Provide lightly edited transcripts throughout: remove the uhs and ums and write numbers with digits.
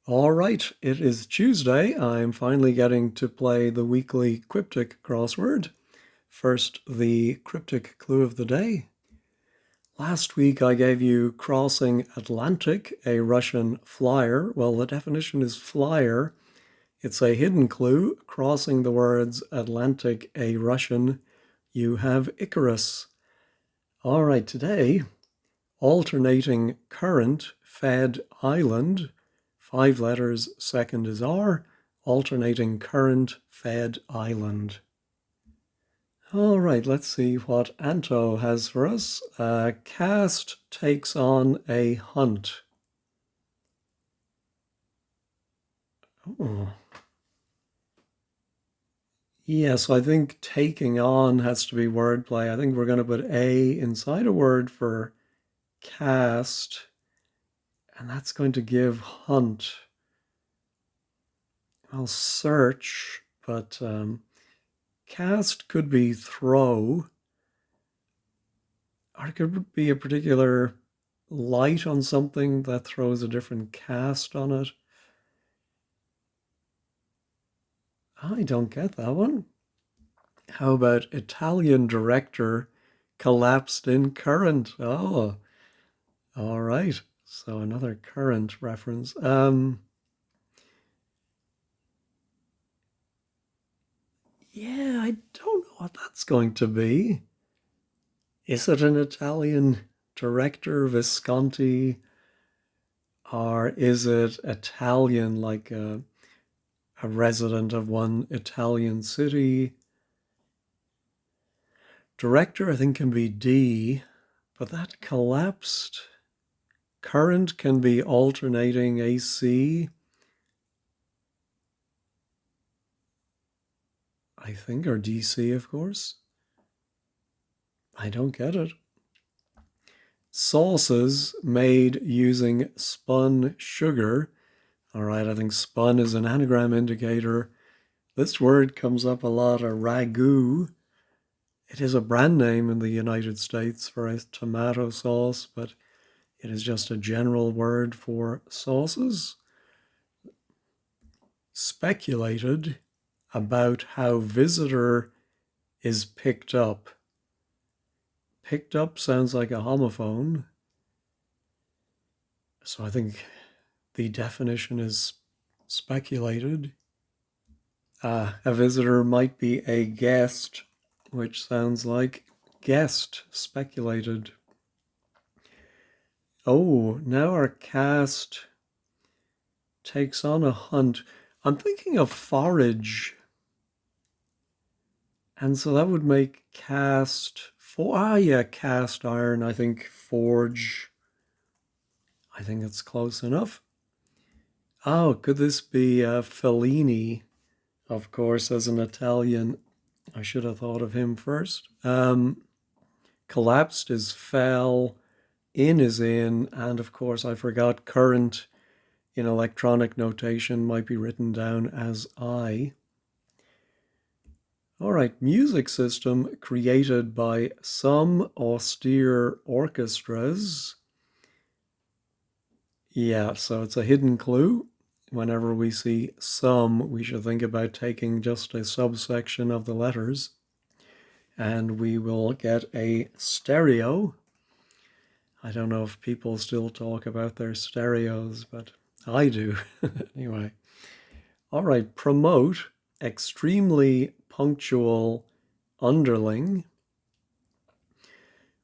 All right, it is Tuesday. I'm finally getting to play the weekly cryptic crossword. First, the cryptic clue of the day. Last week I gave you crossing Atlantic, a Russian flyer. Well, the definition is flyer. It's a hidden clue. Crossing the words Atlantic, a Russian, you have Icarus. All right, today, alternating current, fed island. 5 letters, second is R, alternating current, fed island. All right, let's see what Anto has for us. Cast takes on a hunt. Oh. Yes, I think taking on has to be wordplay. I think we're going to put a inside a word for cast, and that's going to give hunt. I'll search, but cast could be throw, or it could be a particular light on something that throws a different cast on it. I don't get that one. How about Italian director collapsed in current? Oh, all right. So another current reference. Yeah, I don't know what that's going to be. Is it an Italian director, Visconti, or is it Italian, like a resident of one Italian city? Director, I think, can be D, but that collapsed. Current can be alternating AC, I think, or DC, of course. I don't get it. Sauces made using spun sugar. All right, I think spun is an anagram indicator. This word comes up a lot, a ragu. It is a brand name in the United States for a tomato sauce, but it is just a general word for sauces. Speculated about how visitor is picked up. Picked up sounds like a homophone. So I think the definition is speculated. A visitor might be a guest, which sounds like guest, speculated. Oh, now our cast takes on a hunt. I'm thinking of forage. And so that would make cast yeah, cast iron. I think forge. I think it's close enough. Oh, could this be Fellini? Of course, as an Italian, I should have thought of him first. Collapsed is fell, in is in, and of course, I forgot current in electronic notation might be written down as I. All right, music system created by some austere orchestras. Yeah, so it's a hidden clue. Whenever we see some, we should think about taking just a subsection of the letters. And we will get a stereo. I don't know if people still talk about their stereos, but I do. Anyway. All right, promote, extremely punctual underling.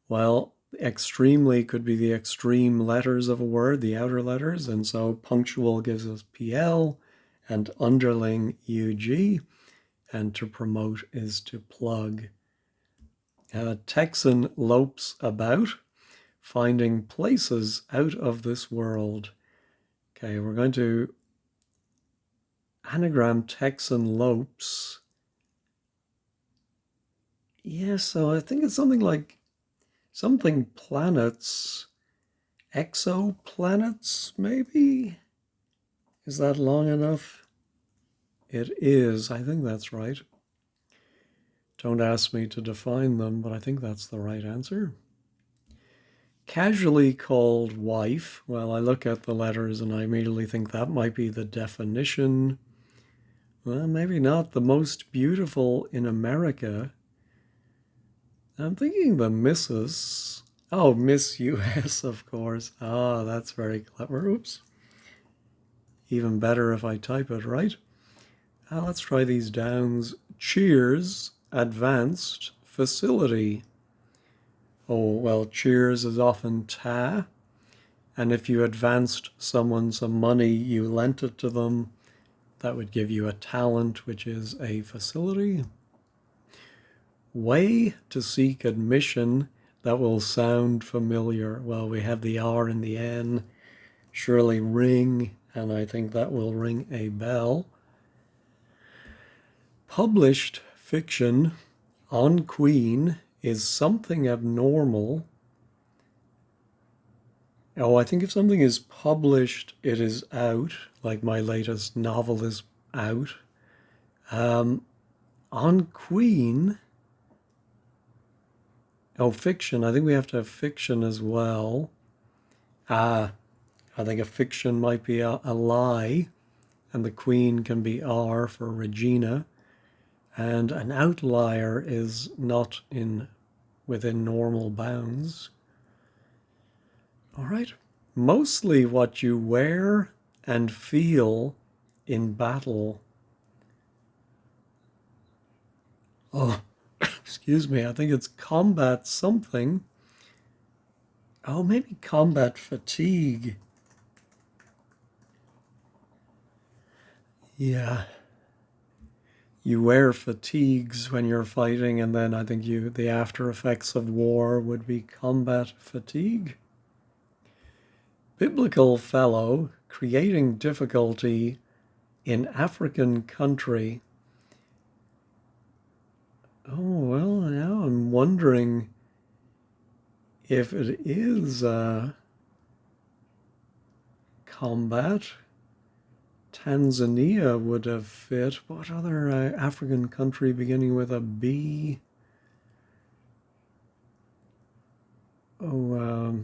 Well, extremely could be the extreme letters of a word, the outer letters, and so punctual gives us PL and underling UG, and to promote is to plug. Texan lopes about, finding places out of this world. Okay, we're going to anagram Texan lopes. Yeah, so I think it's something like something planets, exoplanets, maybe? Is that long enough? It is. I think that's right. Don't ask me to define them, but I think that's the right answer. Casually called wife. Well, I look at the letters and I immediately think that might be the definition. Well, maybe not. The most beautiful in America. I'm thinking the Mrs. Oh, Miss US, of course. Ah, that's very clever. Oops. Even better if I type it right. Let's try these downs. Cheers, advanced, facility. Oh, well, cheers is often ta. And if you advanced someone some money, you lent it to them, that would give you a talent, which is a facility. Way to seek admission, that will sound familiar. Well, we have the R and the N. Surely ring, and I think that will ring a bell. Published fiction on Queen is something abnormal. Oh, I think if something is published, it is out, like my latest novel is out. On Queen, oh, fiction, I think we have to have fiction as well. I think a fiction might be a lie, and the Queen can be R for Regina. And an outlier is not within normal bounds. All right. Mostly what you wear and feel in battle. Oh, excuse me. I think it's combat something. Oh, maybe combat fatigue. Yeah. You wear fatigues when you're fighting, and then I think the after effects of war would be combat fatigue. Biblical fellow, creating difficulty in African country. Oh, well, now I'm wondering if it is combat. Tanzania would have fit. What other African country beginning with a B? Oh,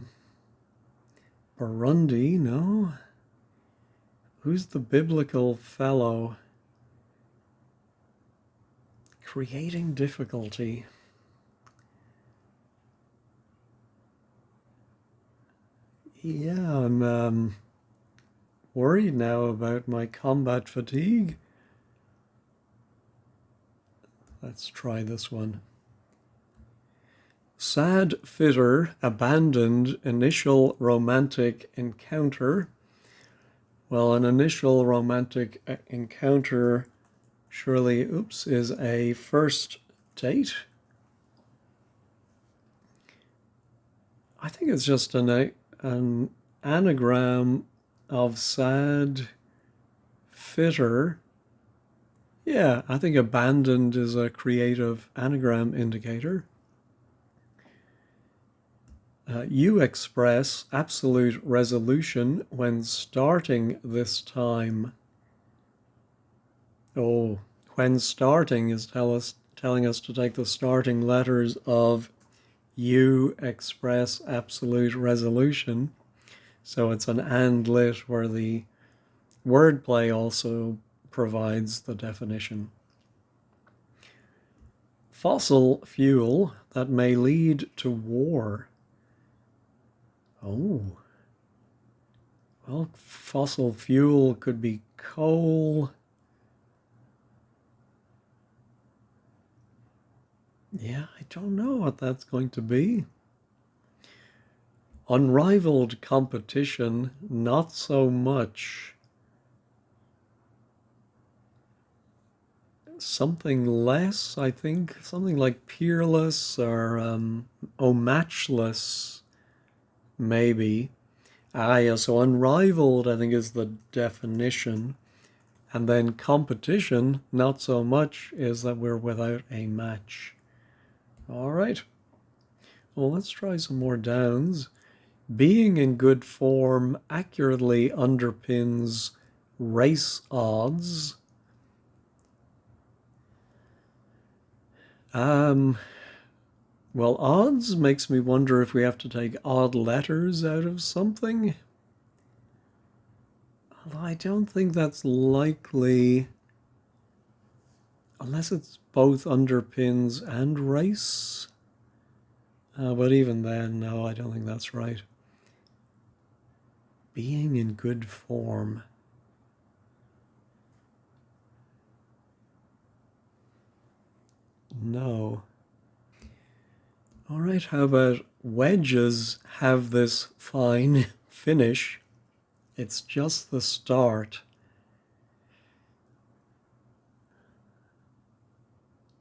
Burundi, no. Who's the biblical fellow? Creating difficulty. Yeah, I'm worried now about my combat fatigue. Let's try this one. Sad fitter abandoned initial romantic encounter. Well, an initial romantic encounter surely, is a first date. I think it's just an anagram of sad fitter. Yeah, I think abandoned is a creative anagram indicator. You express absolute resolution when starting this time. Oh, when starting is telling us to take the starting letters of you express absolute resolution. So it's an and lit where the wordplay also provides the definition. Fossil fuel that may lead to war. Oh, well, fossil fuel could be coal. Yeah, I don't know what that's going to be. Unrivaled competition, not so much. Something less, I think. Something like peerless or matchless, maybe. Yeah, so unrivaled, I think, is the definition. And then competition, not so much, is that we're without a match. All right. Well, let's try some more downs. Being in good form accurately underpins race odds. Well, odds makes me wonder if we have to take odd letters out of something. Although I don't think that's likely, unless it's both underpins and race. But even then, no, I don't think that's right. Being in good form. No. All right, how about wedges have this fine finish? It's just the start.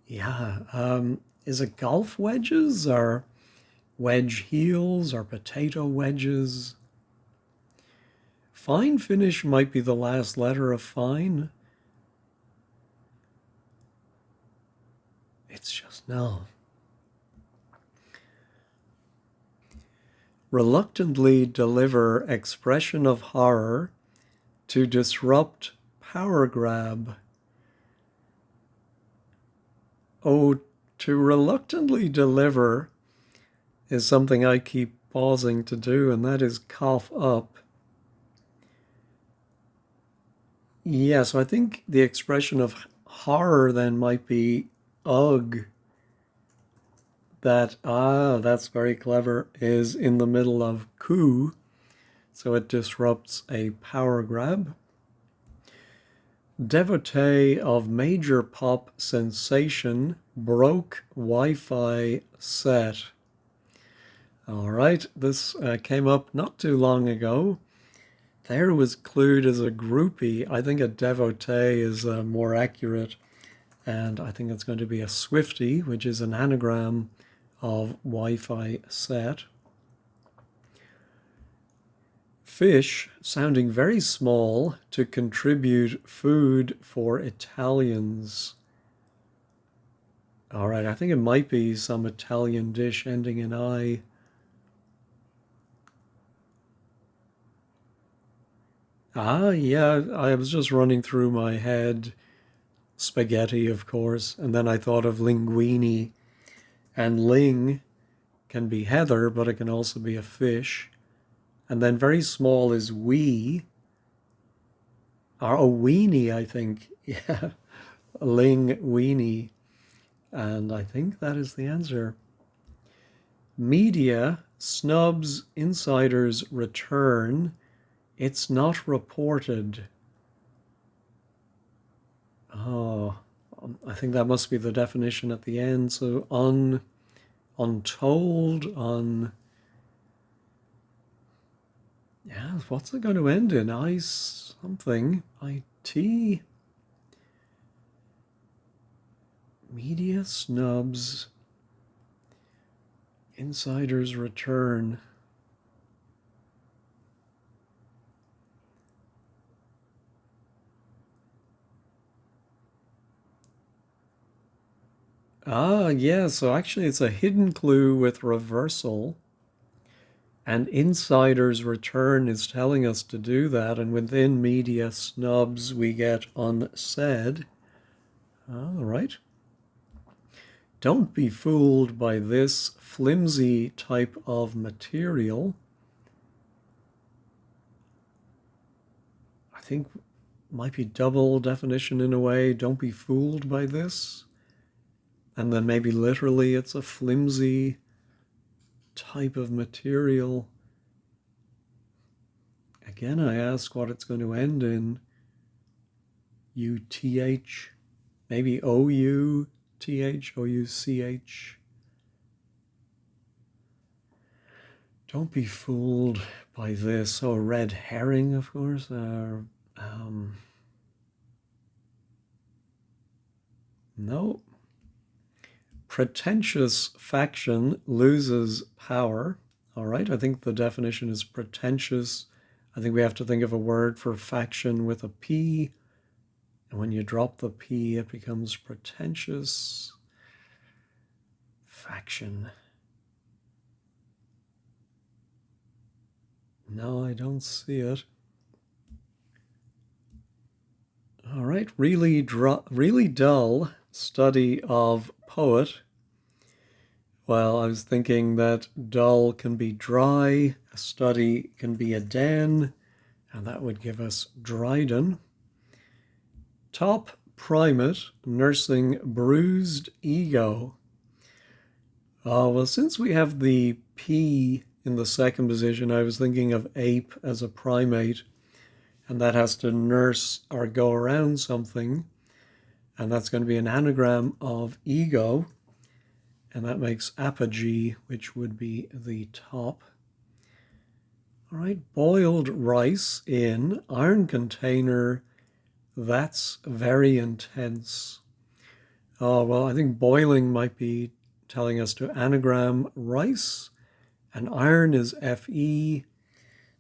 Yeah, is it golf wedges or wedge heels or potato wedges? Fine finish might be the last letter of fine. It's just no. Reluctantly deliver expression of horror to disrupt power grab. Oh, to reluctantly deliver is something I keep pausing to do, and that is cough up. Yeah, so I think the expression of horror then might be ugh. That's very clever, is in the middle of coup, so it disrupts a power grab. Devotee of major pop sensation broke Wi-Fi set. All right, this came up not too long ago. There was clued as a groupie. I think a devotee is more accurate, and I think it's going to be a Swiftie, which is an anagram of Wi-Fi set. Fish sounding very small to contribute food for Italians. All right, I think it might be some Italian dish ending in I. Yeah, I was just running through my head spaghetti, of course, and then I thought of linguine. And ling can be heather, but it can also be a fish. And then very small is wee, or a weenie, I think. Yeah, ling weenie. And I think that is the answer. Media snubs insiders return. It's not reported. Oh, I think that must be the definition at the end. So untold, yeah, what's it going to end in? I something. IT. Media snubs. Insiders return. Yeah, so actually it's a hidden clue with reversal. And insiders return is telling us to do that. And within media snubs, we get unsaid. All right. Don't be fooled by this flimsy type of material. I think might be double definition in a way. Don't be fooled by this. And then maybe literally it's a flimsy type of material. Again, I ask what it's going to end in. UTH, maybe OUTH, OUCH. Don't be fooled by this. Oh, red herring, of course. No. Pretentious faction loses power. All right, I think the definition is pretentious. I think we have to think of a word for faction with a P. And when you drop the P, it becomes pretentious. Faction. No, I don't see it. All right, really dull study of poet. Well, I was thinking that dull can be dry, a study can be a den, and that would give us Dryden. Top primate nursing bruised ego. Oh, well, since we have the P in the second position, I was thinking of ape as a primate, and that has to nurse or go around something, and that's going to be an anagram of ego, and that makes apogee, which would be the top. All right, boiled rice in iron container. That's very intense. Oh, well, I think boiling might be telling us to anagram rice, and iron is Fe.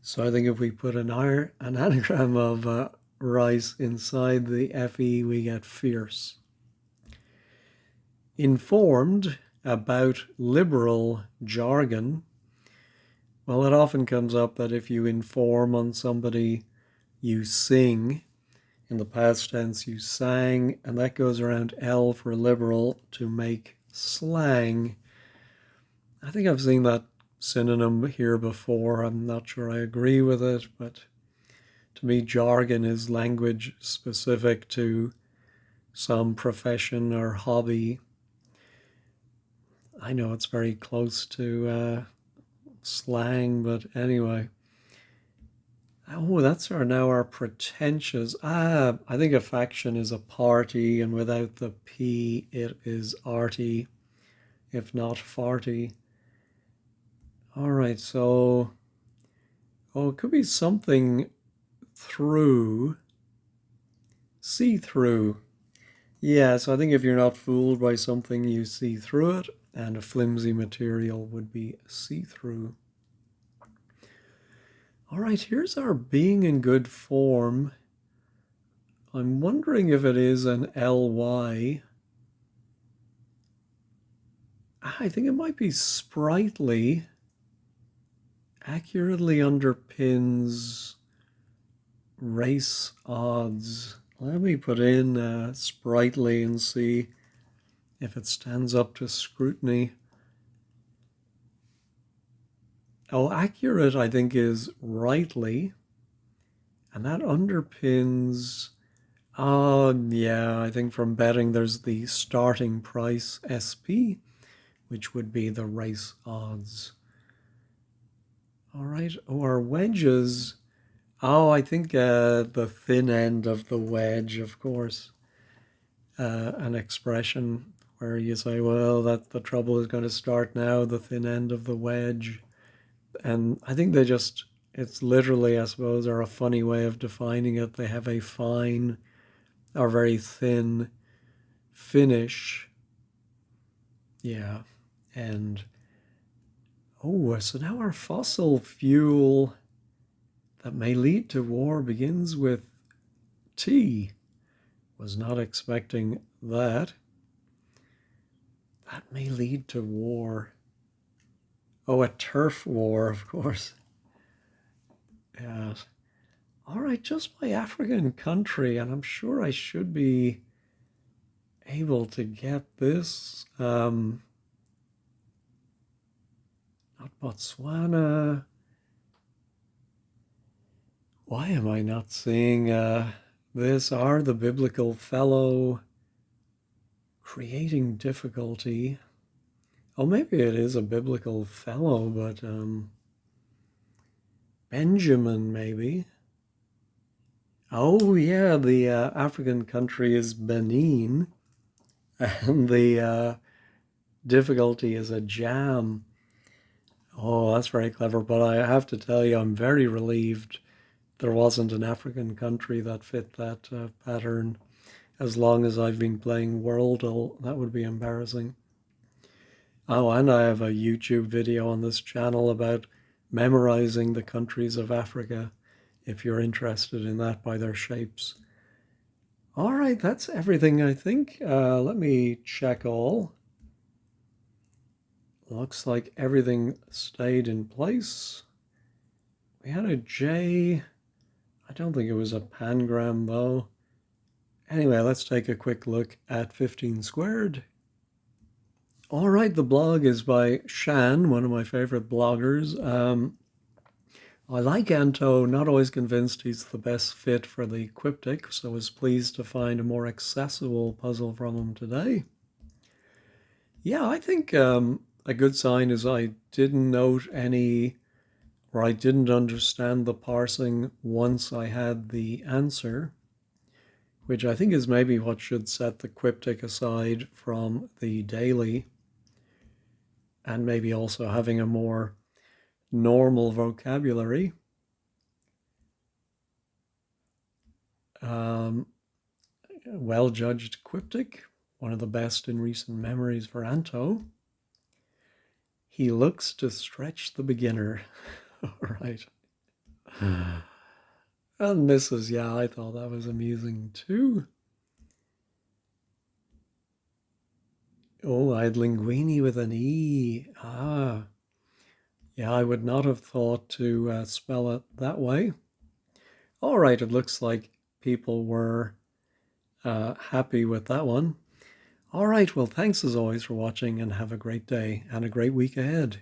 So I think if we put an anagram of rice inside the Fe, we get fierce. Informed about liberal jargon. Well, it often comes up that if you inform on somebody, you sing. In the past tense, you sang, and that goes around L for liberal to make slang. I think I've seen that synonym here before. I'm not sure I agree with it, but to me, jargon is language specific to some profession or hobby. I know it's very close to slang, but anyway. Oh, that's now our pretentious. I think a faction is a party, and without the P, it is arty, if not farty. All right, so, it could be something through, see through. Yeah, so I think if you're not fooled by something, you see through it, and a flimsy material would be see through. All right, here's our being in good form. I'm wondering if it is an ly. I think it might be sprightly. Accurately underpins race odds. Let me put in sprightly and see if it stands up to scrutiny. Oh, accurate, I think, is rightly. And that underpins, yeah, I think from betting there's the starting price, SP, which would be the race odds. All right, or wedges. Oh, I think the thin end of the wedge, of course. An expression where you say, well, that the trouble is going to start now, the thin end of the wedge. And I think it's literally, I suppose, or a funny way of defining it. They have a fine or very thin finish. Yeah. And, so now our fossil fuel that may lead to war begins with T. Was not expecting that. That may lead to war. Oh, a turf war, of course. Yes. All right, just my African country, and I'm sure I should be able to get this. Not Botswana. Why am I not seeing this? Are the biblical fellow creating difficulty? Oh, maybe it is a biblical fellow, but Benjamin, maybe. Oh, yeah, the African country is Benin, and the difficulty is a jam. Oh, that's very clever, but I have to tell you, I'm very relieved there wasn't an African country that fit that pattern. As long as I've been playing Wordle, that would be embarrassing. Oh, and I have a YouTube video on this channel about memorizing the countries of Africa, if you're interested in that by their shapes. All right, that's everything, I think. Let me check all. Looks like everything stayed in place. We had a J. I don't think it was a pangram, though. Anyway, let's take a quick look at 15 squared. All right, the blog is by Shan, one of my favorite bloggers. I like Anto, not always convinced he's the best fit for the Quiptic, so was pleased to find a more accessible puzzle from him today. Yeah, I think a good sign is I didn't note any, or I didn't understand the parsing once I had the answer, which I think is maybe what should set the Quiptic aside from the daily, and maybe also having a more normal vocabulary. Um, well judged Quiptic, one of the best in recent memories for Anto. He looks to stretch the beginner. All right. And Mrs. Yeah, I thought that was amusing too. Oh, I had linguini with an E. Ah, yeah, I would not have thought to spell it that way. All right, it looks like people were happy with that one. All right, well, thanks as always for watching and have a great day and a great week ahead.